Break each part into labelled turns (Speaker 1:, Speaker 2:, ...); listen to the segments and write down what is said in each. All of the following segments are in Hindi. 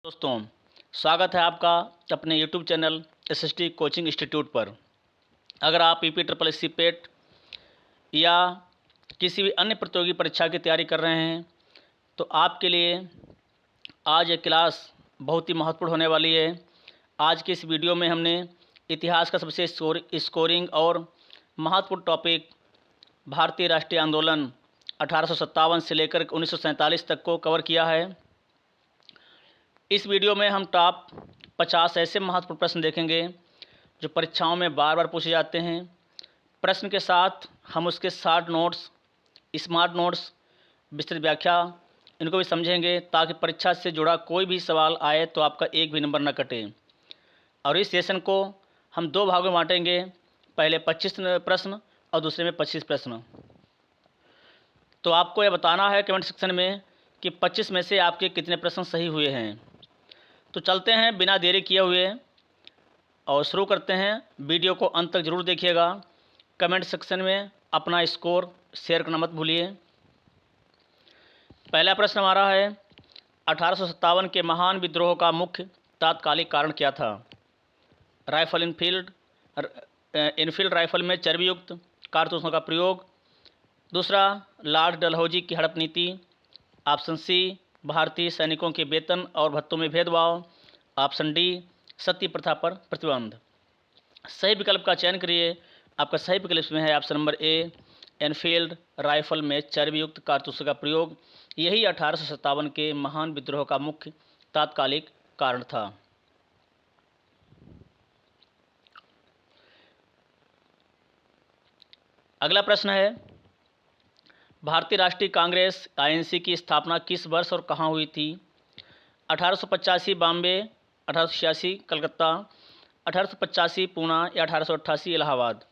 Speaker 1: दोस्तों, स्वागत है आपका अपने YouTube channel SST coaching institute पर। अगर आप PPSSC पेट या किसी भी अन्य प्रतियोगी परीक्षा की तैयारी कर रहे हैं तो आपके लिए आज एक क्लास बहुत ही महत्वपूर्ण होने वाली है। आज की इस वीडियो में हमने इतिहास का सबसे स्कोरिंग और महत्वपूर्ण टॉपिक भारतीय राष्ट्रीय आंदोलन 1857 से लेकर 1947 तक को कवर किया है। इस वीडियो में हम टॉप 50 ऐसे महत्वपूर्ण प्रश्न देखेंगे जो परीक्षाओं में बार बार पूछे जाते हैं। प्रश्न के साथ हम उसके शॉर्ट नोट्स, स्मार्ट नोट्स, विस्तृत व्याख्या इनको भी समझेंगे ताकि परीक्षा से जुड़ा कोई भी सवाल आए तो आपका एक भी नंबर न कटे। और इस सेशन को हम दो भागों में बांटेंगे, पहले 25 प्रश्न और दूसरे में 25 प्रश्न। तो आपको यह बताना है कमेंट सेक्शन में कि 25 में से आपके कितने प्रश्न सही हुए हैं। तो चलते हैं बिना देरी किए हुए और शुरू करते हैं। वीडियो को अंत तक ज़रूर देखिएगा। कमेंट सेक्शन में अपना स्कोर शेयर करना मत भूलिए। पहला प्रश्न हमारा है, 1857 के महान विद्रोह का मुख्य तात्कालिक कारण क्या था? राइफल इनफील्ड राइफल में चर्बी युक्त कारतूसों का प्रयोग। दूसरा, लॉर्ड डलहौजी की हड़प नीति। ऑप्शन सी, भारतीय सैनिकों के वेतन और भत्तों में भेदभाव। ऑप्शन डी, सती प्रथा पर प्रतिबंध। सही विकल्प का चयन करिए। आपका सही विकल्प में है ऑप्शन नंबर ए, एनफील्ड राइफल में चर्बी युक्त कारतूसों का प्रयोग। यही 1857 के महान विद्रोह का मुख्य तात्कालिक कारण था। अगला प्रश्न है, भारतीय राष्ट्रीय कांग्रेस आईएनसी की स्थापना किस वर्ष और कहाँ हुई थी? 1885 बॉम्बे, 1886 कलकत्ता, 1885 पूना या 1888 इलाहाबाद।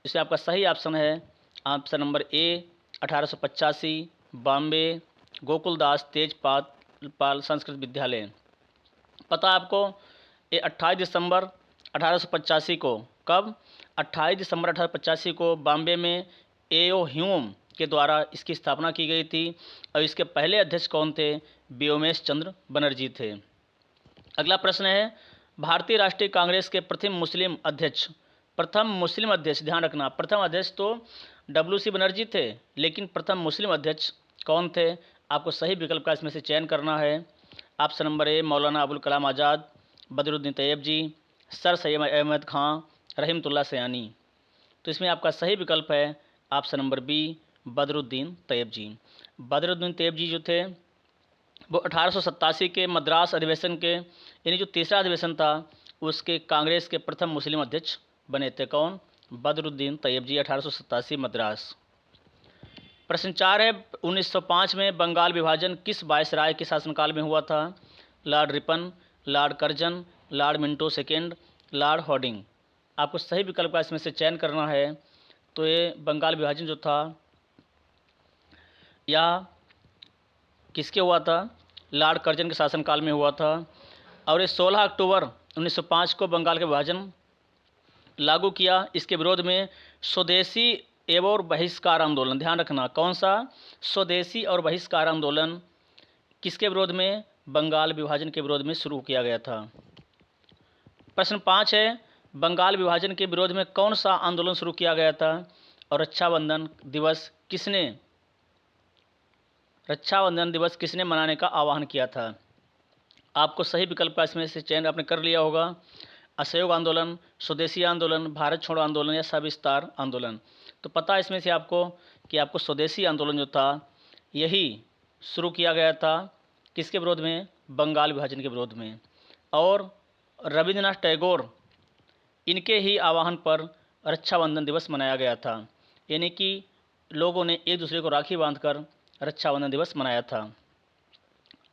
Speaker 1: इसमें आपका सही ऑप्शन है ऑप्शन नंबर ए, 1885 बॉम्बे, गोकुलदास तेजपाल संस्कृत विद्यालय। पता आपको ये 28 दिसंबर 1885 को, कब? 28 दिसंबर 1885 को बॉम्बे में एओ ह्यूम के द्वारा इसकी स्थापना की गई थी और इसके पहले अध्यक्ष कौन थे? व्योमेश चंद्र बनर्जी थे। अगला प्रश्न है, भारतीय राष्ट्रीय कांग्रेस के प्रथम मुस्लिम अध्यक्ष, ध्यान रखना, प्रथम अध्यक्ष तो WC बनर्जी थे, लेकिन प्रथम मुस्लिम अध्यक्ष कौन थे? आपको सही विकल्प का इसमें से चयन करना है। Option number A, Maulana Abul Kalam Azad, Badruddin Tyabji, sir Syed Ahmad Khan, Rahimtullah Sayani. तो इसमें आपका सही विकल्प है option number B, Badruddin Tyabji. Badruddin Tyabji जो थे वो 1887 के मद्रास अधिवेशन के, यानी जो तीसरा अधिवेशन था उसके कांग्रेस के प्रथम मुस्लिम अध्यक्ष बने थे। कौन? बदरुद्दीन तैयब जी, 1887 मद्रास। प्रश्न 4 है, 1905 में बंगाल विभाजन किस वायसराय के शासनकाल में हुआ था? Lord Ripon, Lord Curzon, Lord Minto second, Lord Harding. आपको सही विकल्प का इसमें से चयन करना है। तो ये बंगाल विभाजन जो था या किसके हुआ था? लॉर्ड कर्जन के शासनकाल में हुआ था। और ये 16 अक्टूबर 1905 को बंगाल का विभाजन लागू किया। इसके विरोध में स्वदेशी एवं बहिष्कार आंदोलन, ध्यान रखना, कौन सा? स्वदेशी और बहिष्कार आंदोलन किसके विरोध में? बंगाल विभाजन के विरोध में शुरू किया गया था। प्रश्न 5 है, बंगाल विभाजन के विरोध में कौन सा आंदोलन शुरू किया गया था और रक्षाबंधन दिवस किसने मनाने का आह्वान किया था? आपको सही विकल्प का इसमें से चयन आपने कर लिया होगा। असहयोग आंदोलन, स्वदेशी आंदोलन, भारत छोड़ो आंदोलन या सविस्तार आंदोलन। तो पता इसमें से आपको कि आपको स्वदेशी आंदोलन जो था यही शुरू किया गया था। किसके विरोध में? बंगाल विभाजन के विरोध में। और रविंद्रनाथ टैगोर इनके ही आह्वान पर रक्षाबंधन दिवस मनाया गया था, यानी कि लोगों ने एक दूसरे को राखी बांधकर रक्षाबंधन दिवस मनाया था।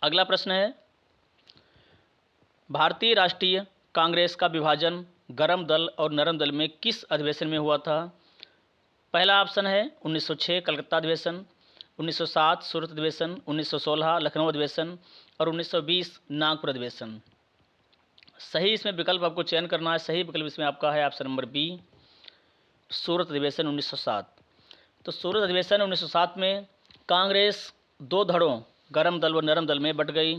Speaker 1: अगला प्रश्न है, भारतीय राष्ट्रीय कांग्रेस का विभाजन गर्म दल और नरम दल में किस अधिवेशन में हुआ था? पहला ऑप्शन है 1906 कलकत्ता अधिवेशन, 1907 सूरत अधिवेशन, 1916 लखनऊ अधिवेशन और 1920 नागपुर अधिवेशन। सही इसमें विकल्प आपको चयन करना है। सही विकल्प इसमें आपका है ऑप्शन नंबर बी, सूरत अधिवेशन 1907। तो सूरत अधिवेशन 1907 में कांग्रेस दो धड़ों गर्म दल व नरम दल में बट गई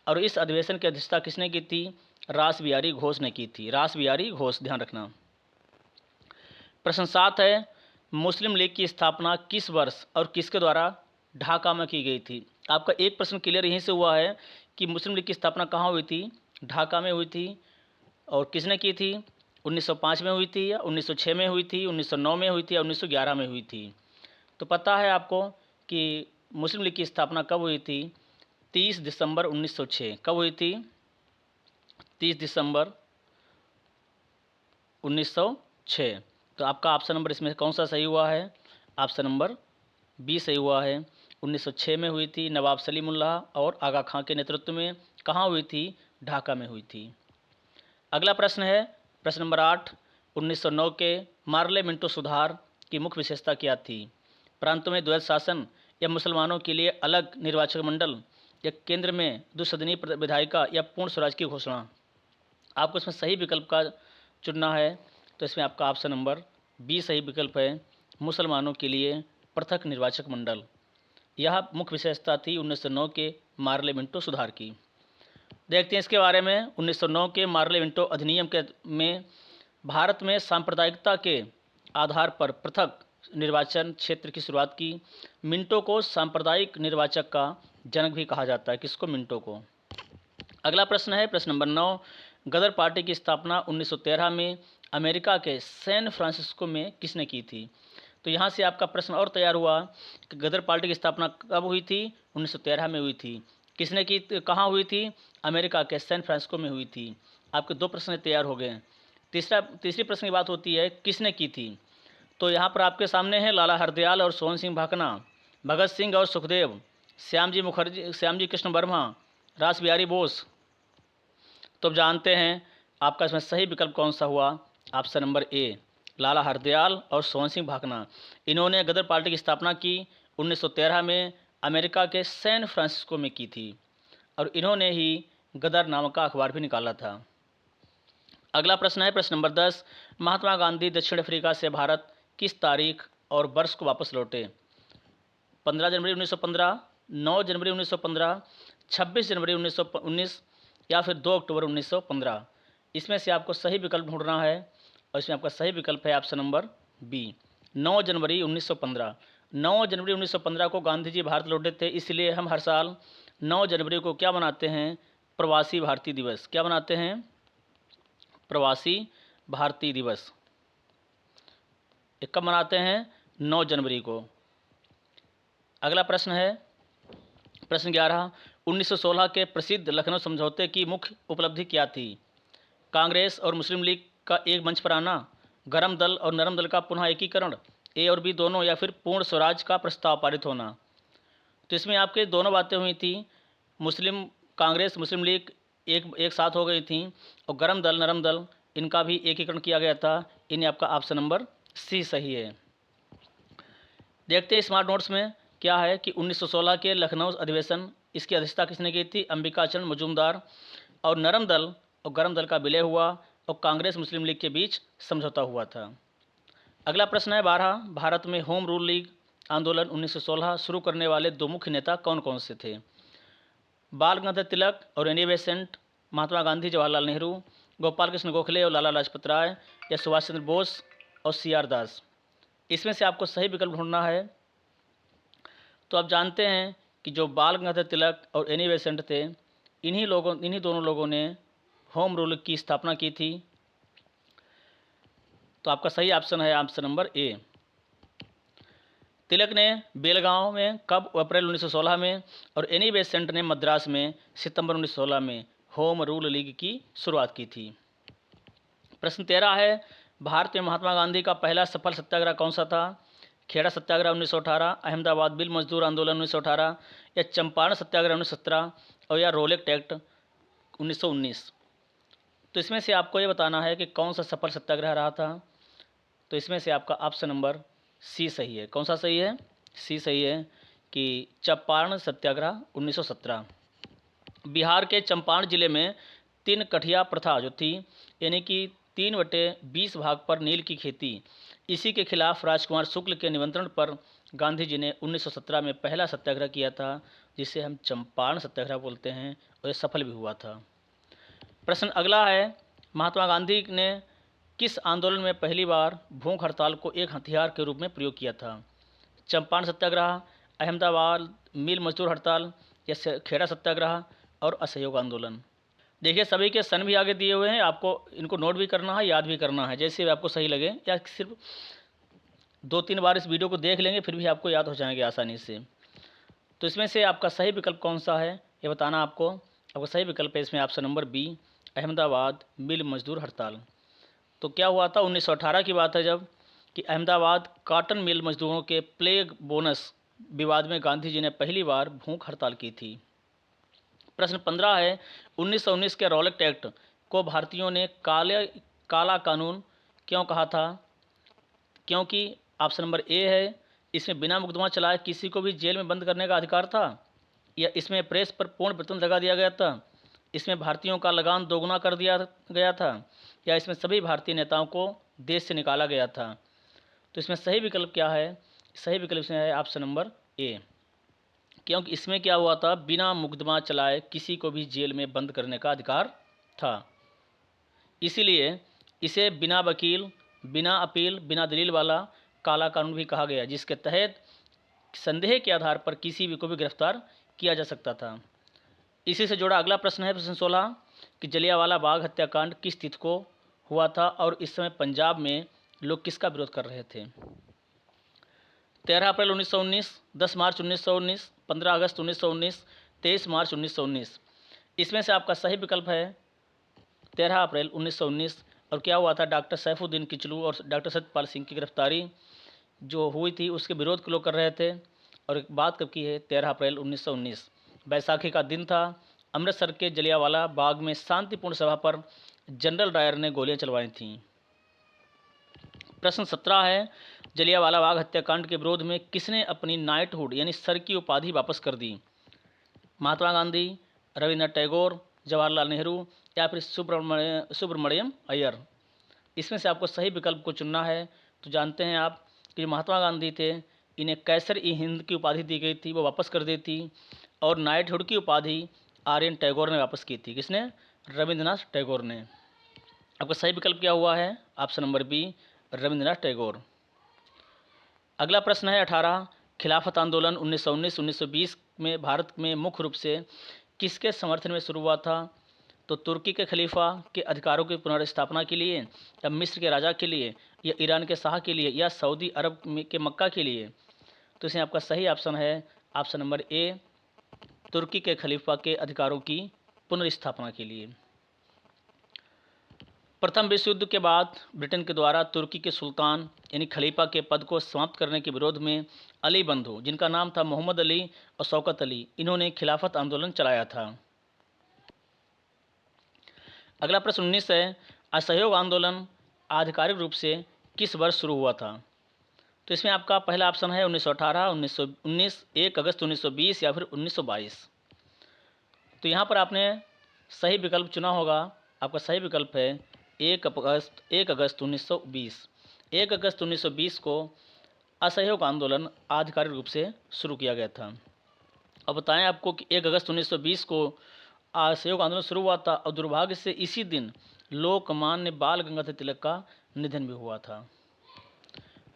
Speaker 1: और इस अधिवेशन की अध्यक्षता किसने की थी? रास बिहारी घोष ने की थी। रास बिहारी घोष, ध्यान रखना। प्रश्न 7 है, मुस्लिम लीग की स्थापना किस वर्ष और किसके द्वारा ढाका में की गई थी? आपका एक प्रश्न क्लियर यहीं से हुआ है कि मुस्लिम लीग की स्थापना कहाँ हुई थी? ढाका में हुई थी। और किसने की थी? 1905 में हुई थी, या 1906 में हुई थी, 1909 में हुई थी, या 1911 में हुई थी? तो पता है आपको कि मुस्लिम लीग की स्थापना कब हुई थी? 30 दिसंबर 1906। कब हुई थी? 30 दिसंबर 1906। तो आपका ऑप्शन नंबर इसमें कौन सा सही हुआ है? ऑप्शन नंबर बी सही हुआ है। 1906 में हुई थी, नवाब सलीमुल्लाह और आगा खां के नेतृत्व में। कहाँ हुई थी? ढाका में हुई थी। अगला प्रश्न है प्रश्न नंबर 8, 1909 के मार्ले मिंटो सुधार की मुख्य विशेषता क्या थी? प्रांतों में द्वैध शासन, या मुसलमानों के लिए अलग निर्वाचक मंडल, या केंद्र में द्विसदनीय विधायिका, या पूर्ण स्वराज की घोषणा? आपको इसमें सही विकल्प का चुनना है। तो इसमें आपका ऑप्शन नंबर बी सही विकल्प है, मुसलमानों के लिए पृथक निर्वाचक मंडल। यह मुख्य विशेषता थी 1909 के मार्ले मिंटो सुधार की। देखते हैं इसके बारे में। 1909 के मार्ले मिंटो अधिनियम के में भारत में सांप्रदायिकता के आधार पर पृथक निर्वाचन क्षेत्र की शुरुआत की। मिंटो को सांप्रदायिक निर्वाचक का जनक भी कहा जाता है। किसको? मिंटो को। अगला प्रश्न है प्रश्न नंबर 9, गदर पार्टी की स्थापना 1913 में अमेरिका के सैन फ्रांसिस्को में किसने की थी? तो यहाँ से आपका प्रश्न और तैयार हुआ कि गदर पार्टी की स्थापना कब हुई थी? 1913 में हुई थी। किसने की? कहाँ हुई थी? अमेरिका के सैन फ्रांसिस्को में हुई थी। आपके दो प्रश्न तैयार हो गए। तीसरी प्रश्न की बात होती है किसने की थी? तो यहाँ पर आपके सामने है लाला हरदयाल और सोहन सिंह भाकना, भगत सिंह और सुखदेव, श्यामजी मुखर्जी, श्यामजी कृष्ण वर्मा, रास बिहारी बोस। तो अब जानते हैं आपका इसमें सही विकल्प कौन सा हुआ? ऑप्शन नंबर ए, लाला हरदयाल और सोहन सिंह भाकना। इन्होंने गदर पार्टी की स्थापना की 1913 में अमेरिका के सैन फ्रांसिस्को में की थी, और इन्होंने ही गदर नामक का अखबार भी निकाला था। अगला प्रश्न है प्रश्न नंबर 10, महात्मा गांधी दक्षिण अफ्रीका से भारत किस तारीख और वर्ष को वापस लौटे? 15 जनवरी 1915, 9 जनवरी 1915, 26 जनवरी 1919, या फिर 2 अक्टूबर 1915? इसमें से आपको सही विकल्प ढूंढना है, और इसमें आपका सही विकल्प है ऑप्शन नंबर बी, 9 जनवरी 1915। 9 जनवरी 1915 को गांधी जी भारत लौटे थे, इसलिए हम हर साल 9 जनवरी को क्या मनाते हैं? प्रवासी भारतीय दिवस। क्या मनाते हैं? प्रवासी भारतीय दिवस। कब मनाते हैं? 9 जनवरी को। अगला प्रश्न है प्रश्न 11, 1916 के प्रसिद्ध लखनऊ समझौते की मुख्य उपलब्धि क्या थी? कांग्रेस और मुस्लिम लीग का एक मंच पर आना, गरम दल और नरम दल का पुनः एकीकरण, ए और बी दोनों, या फिर पूर्ण स्वराज का प्रस्ताव पारित होना? तो इसमें आपके दोनों बातें हुई थी। कांग्रेस मुस्लिम लीग एक साथ हो गई थी, और गरम दल नरम दल इनका भी एकीकरण किया गया था। इन्हें आपका ऑप्शन नंबर सी सही है। देखते हैं स्मार्ट नोट्स में क्या है कि 1916 के लखनऊ अधिवेशन, इसकी अध्यक्षता किसने की थी? अंबिका चंद्र मजूमदार। और नरम दल और गरम दल का विलय हुआ, और कांग्रेस मुस्लिम लीग के बीच समझौता हुआ था। अगला प्रश्न है 12, भारत में होम रूल लीग आंदोलन 1916 शुरू करने वाले दो मुख्य नेता कौन कौन से थे? बाल गंगाधर तिलक और एनी बेसेंट, महात्मा गांधी जवाहरलाल नेहरू, गोपाल कृष्ण गोखले और लाला लाजपत राय, या सुभाष चंद्र बोस और सी.आर. दास? इसमें से आपको सही विकल्प ढूंढना है। तो आप जानते हैं कि जो बाल गंगाधर तिलक और एनी बेसेंट थे, इन्हीं दोनों लोगों ने होम रूल की स्थापना की थी। तो आपका सही ऑप्शन है ऑप्शन नंबर ए। तिलक ने बेलगांव में कब? अप्रैल 1916 में, और एनी बेसेंट ने मद्रास में सितंबर 1916 में होम रूल लीग की शुरुआत की थी। प्रश्न 13 है, भारत में महात्मा गांधी का पहला सफल सत्याग्रह कौन सा था? खेड़ा सत्याग्रह 1918, अहमदाबाद बिल मजदूर आंदोलन 1918, या चंपारण सत्याग्रह 1917, और या रोलेक्ट एक्ट 1919? तो इसमें से आपको ये बताना है कि कौन सा सफल सत्याग्रह रहा था। तो इसमें से आपका ऑप्शन नंबर सी सही है। कौन सा सही है? सी सही है कि चंपारण सत्याग्रह 1917। बिहार के चंपारण जिले में 3 कठिया प्रथा जो थी, यानी कि 3/20 भाग पर नील की खेती, इसी के खिलाफ राजकुमार शुक्ल के निमंत्रण पर गांधी जी ने 1917 में पहला सत्याग्रह किया था, जिसे हम चंपारण सत्याग्रह बोलते हैं, और ये सफल भी हुआ था। प्रश्न अगला है, महात्मा गांधी ने किस आंदोलन में पहली बार भूख हड़ताल को एक हथियार के रूप में प्रयोग किया था? चंपारण सत्याग्रह, अहमदाबाद मिल मजदूर हड़ताल, या खेड़ा सत्याग्रह और असहयोग आंदोलन। देखिए सभी के सन भी आगे दिए हुए हैं, आपको इनको नोट भी करना है, याद भी करना है, जैसे भी आपको सही लगे, या सिर्फ 2-3 बार इस वीडियो को देख लेंगे फिर भी आपको याद हो जाएंगे आसानी से। तो इसमें से आपका सही विकल्प कौन सा है ये बताना आपको। आपका सही विकल्प है इसमें ऑप्शन नंबर बी, अहमदाबाद मिल मजदूर हड़ताल। तो क्या हुआ था, 1918 की बात है जब कि अहमदाबाद कॉटन मिल मजदूरों के प्लेग बोनस विवाद में गांधी जी ने पहली बार भूख हड़ताल की थी। प्रश्न 15 है, 1919 के रॉलेट एक्ट को भारतीयों ने काला कानून क्यों कहा था? क्योंकि ऑप्शन नंबर ए है, इसमें बिना मुकदमा चलाए किसी को भी जेल में बंद करने का अधिकार था, या इसमें प्रेस पर पूर्ण प्रतिबंध लगा दिया गया था, इसमें भारतीयों का लगान दोगुना कर दिया गया था, या इसमें सभी भारतीय नेताओं को देश से निकाला गया था। तो इसमें सही विकल्प क्या है? सही विकल्प इसमें है ऑप्शन नंबर ए, क्योंकि इसमें क्या हुआ था, बिना मुकदमा चलाए किसी को भी जेल में बंद करने का अधिकार था। इसीलिए इसे बिना वकील, बिना अपील, बिना दलील वाला काला कानून भी कहा गया, जिसके तहत संदेह के आधार पर किसी भी को भी गिरफ्तार किया जा सकता था। इसी से जुड़ा अगला प्रश्न है प्रश्न 16 कि जलियांवाला बाग हत्याकांड किस तिथि को हुआ था और इस समय पंजाब में लोग किसका विरोध कर रहे थे? 13 अप्रैल 1919, 10 मार्च 1919, 15 अगस्त 1919, 23 मार्च 1919। इसमें से आपका सही विकल्प है 13 अप्रैल 1919। और क्या हुआ था, डॉक्टर सैफुद्दीन किचलू और डॉक्टर सत्यपाल सिंह की गिरफ्तारी जो हुई थी उसके विरोध के लोग कर रहे थे। और एक बात कब की है, 13 अप्रैल 1919, बैसाखी का दिन था। अमृतसर के जलियांवाला बाग में शांतिपूर्ण सभा पर जनरल डायर ने गोलियां चलवाई थीं। प्रश्न 17 है, जलियांवाला बाग हत्याकांड के विरोध में किसने अपनी नाइटहुड यानी सर की उपाधि वापस कर दी? महात्मा गांधी, रविन्द्रनाथ टैगोर, जवाहरलाल नेहरू, या फिर सुब्रमण्यम अय्यर। इसमें से आपको सही विकल्प को चुनना है। तो जानते हैं आप कि जो महात्मा गांधी थे इन्हें कैसर-ई-हिंद की उपाधि दी गई थी, वो वापस कर दी थी, और नाइटहुड की उपाधि आर.एन. टैगोर ने वापस की थी। किसने? रविंद्रनाथ टैगोर ने। आपका सही विकल्प क्या हुआ है? Option number B, Rabindranath Tagore. अगला प्रश्न है 18, खिलाफत आंदोलन 1919-1920 में भारत में मुख्य रूप से किसके समर्थन में शुरू हुआ था? तो तुर्की के खलीफा के अधिकारों की पुनर्स्थापना के लिए, या मिस्र के राजा के लिए, या ईरान के शाह के लिए, या सऊदी अरब के मक्का के लिए? तो इसमें आपका सही ऑप्शन है ऑप्शन नंबर ए, तुर्की के खलीफा के अधिकारों की पुनर्स्थापना के लिए। प्रथम विश्व युद्ध के बाद ब्रिटेन के द्वारा तुर्की के सुल्तान यानी खलीफा के पद को समाप्त करने के विरोध में अली बंधु, जिनका नाम था मोहम्मद अली और शौकत अली, इन्होंने खिलाफत आंदोलन चलाया था। अगला प्रश्न 19 है, असहयोग आंदोलन आधिकारिक रूप से किस वर्ष शुरू हुआ था? तो इसमें आपका पहला ऑप्शन है 1918, 1919, 1 अगस्त 1920, या फिर 1922। तो यहाँ पर आपने सही विकल्प चुना होगा। आपका सही विकल्प है 1 अगस्त 1920। 1 अगस्त 1920 को असहयोग आंदोलन आधिकारिक रूप से शुरू किया गया था। अब बताएं आपको कि 1 अगस्त 1920 को असहयोग आंदोलन शुरू हुआ था, और दुर्भाग्य से इसी दिन लोकमान्य बाल गंगाधर तिलक का निधन भी हुआ था।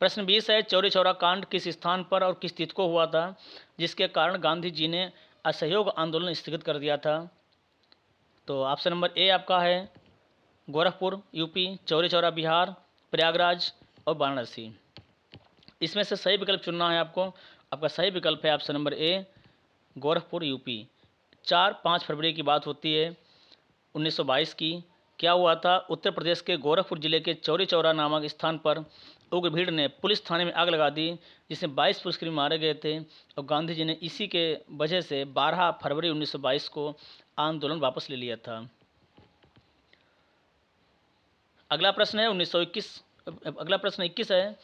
Speaker 1: प्रश्न 20 है, चौरी चौरा कांड किस स्थान पर और किस तिथि को हुआ था, जिसके कारण गांधी जी ने असहयोग आंदोलन स्थगित कर दिया था? तो ऑप्शन नंबर ए आपका है गोरखपुर यूपी, चौरी चौरा बिहार, प्रयागराज और वाराणसी। इसमें से सही विकल्प चुनना है आपको। आपका सही विकल्प है ऑप्शन नंबर ए, गोरखपुर यूपी। 4-5 फरवरी की बात होती है 1922 की। क्या हुआ था, उत्तर प्रदेश के गोरखपुर जिले के चौरी चौरा नामक स्थान पर उग्र भीड़ ने पुलिस थाने में आग लगा दी, जिसमें 22 पुलिसकर्मी मारे गए थे, और गांधी जी ने इसी के वजह से 12 फरवरी 1922 को आंदोलन वापस ले लिया था। अगला प्रश्न है 21 है,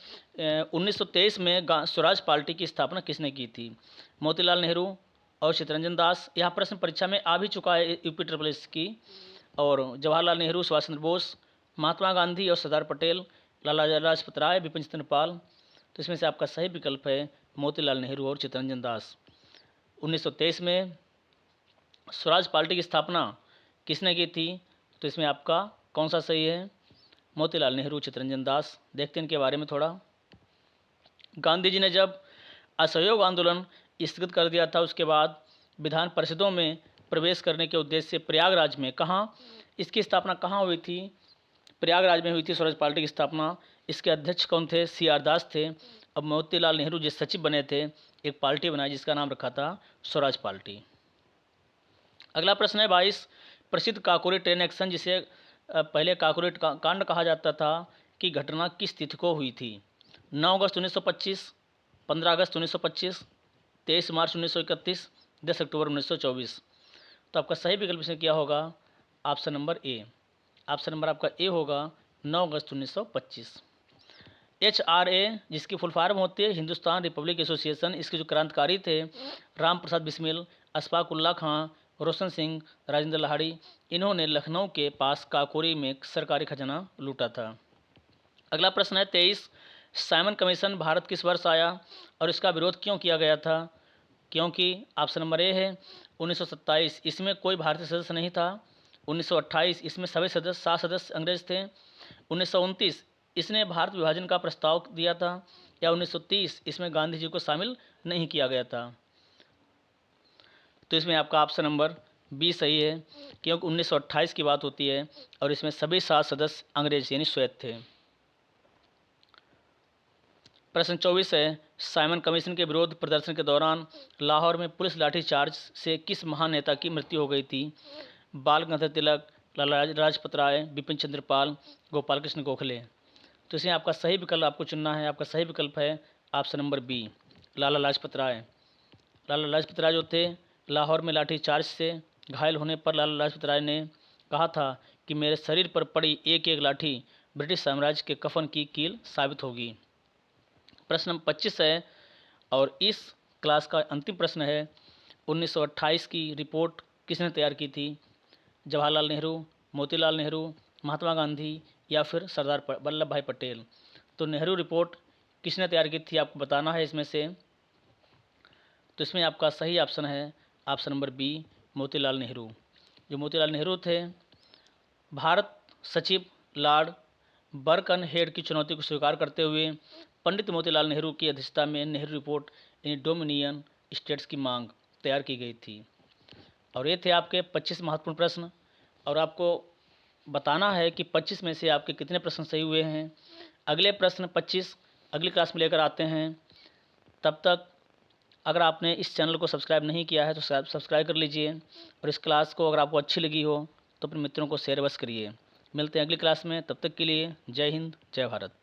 Speaker 1: 1923 में स्वराज पार्टी की स्थापना किसने की थी? मोतीलाल नेहरू और चित्तरंजन दास। यह प्रश्न परीक्षा में आ भी चुका है यूपी ट्रिपल एस की। और जवाहरलाल नेहरू, सुभाष चंद्र बोस, महात्मा गांधी और सरदार पटेल, लाला लाजपत राय, बिपिन चंद्र पाल। तो इसमें से आपका सही विकल्प है मोतीलाल नेहरू और चित्तरंजन दास। 1923 में स्वराज पार्टी की स्थापना किसने की थी? तो इसमें आपका कौन सा सही है? मोतीलाल नेहरू, चित्तरंजन दास। देखते हैं इनके बारे में थोड़ा। गांधी जी ने जब असहयोग आंदोलन स्थगित कर दिया था, उसके बाद विधान परिषदों में प्रवेश करने के उद्देश्य से प्रयागराज में इसकी स्थापना कहाँ हुई थी? प्रयागराज में हुई थी स्वराज पार्टी की स्थापना। इसके अध्यक्ष कौन थे? CR दास थे। अब मोतीलाल नेहरू जिस सचिव बने थे, एक पार्टी बनाई जिसका नाम रखा था स्वराज पार्टी। अगला प्रश्न है 22, प्रसिद्ध काकोरी ट्रेन एक्शन, जिसे पहले काकोरी कांड कहा जाता था, की घटना किस तिथि को हुई थी? 9 अगस्त 1925, 15 अगस्त 1925, 23 मार्च 1931, 10 अक्टूबर 1924। तो आपका सही विकल्प इसमें क्या होगा? ऑप्शन नंबर ए। ऑप्शन नंबर आपका ए होगा 9 अगस्त 1925। HRA जिसकी फुल फॉर्म होती है हिंदुस्तान रिपब्लिक एसोसिएशन, इसके जो क्रांतिकारी थे राम प्रसाद बिस्मिल, अशफाक उल्ला खां, रोशन सिंह, राजेंद्र लाहिड़ी, इन्होंने लखनऊ के पास काकोरी में सरकारी खजाना लूटा था। अगला प्रश्न है 23, साइमन कमीशन भारत किस वर्ष आया और इसका विरोध क्यों किया गया था? क्योंकि ऑप्शन नंबर ए है 1927, इसमें कोई भारतीय सदस्य नहीं था। 1928, इसमें सभी सदस्य 7 सदस्य अंग्रेज थे। 1929, इसने भारत विभाजन का प्रस्ताव दिया था। या 1930, इसमें गांधी जी को शामिल नहीं किया गया था। तो इसमें आपका ऑप्शन नंबर बी सही है, क्योंकि 1928 की बात होती है और इसमें सभी 7 सदस्य अंग्रेज यानी श्वेत थे। प्रश्न 24 है, साइमन कमीशन के विरोध प्रदर्शन के दौरान लाहौर में पुलिस लाठीचार्ज से किस महान नेता की मृत्यु हो गई थी? बाल गंगाधर तिलक, लाला लाजपत राय, बिपिन चंद्र पाल, गोपाल कृष्ण गोखले। तो इसमें आपका सही विकल्प आपको चुनना है। आपका सही विकल्प है option number B, Lala Lajpat Rai. Lala Lajpat Rai जो थे, लाहौर में लाठीचार्ज से घायल होने पर लाला लाजपत राय ने कहा था कि मेरे शरीर पर पड़ी एक एक लाठी ब्रिटिश साम्राज्य के कफन की कील साबित होगी। प्रश्न नंबर 25 है और इस क्लास का अंतिम प्रश्न है, 1928 की रिपोर्ट किसने तैयार की थी? जवाहरलाल नेहरू, मोतीलाल नेहरू, महात्मा गांधी या फिर सरदार वल्लभ भाई पटेल। तो नेहरू रिपोर्ट किसने तैयार की थी आपको बताना है इसमें से। तो इसमें आपका सही ऑप्शन है option number B, Motilal Nehru. जो मोतीलाल नेहरू थे, भारत सचिव लॉर्ड बर्कनहेड की चुनौती को स्वीकार करते हुए पंडित मोतीलाल नेहरू की अध्यक्षता में नेहरू रिपोर्ट यानी डोमिनियन स्टेट्स की मांग तैयार की गई थी। और ये थे आपके 25 महत्वपूर्ण प्रश्न। और आपको बताना है कि 25 में से आपके कितने प्रश्न सही हुए हैं। अगले प्रश्न 25 अगली क्लास में लेकर आते हैं। तब तक अगर आपने इस चैनल को सब्सक्राइब नहीं किया है तो सब्सक्राइब कर लीजिए। और इस क्लास को अगर आपको अच्छी लगी हो तो अपने मित्रों को शेयर बस करिए। मिलते हैं अगली क्लास में, तब तक के लिए जय हिंद, जय भारत।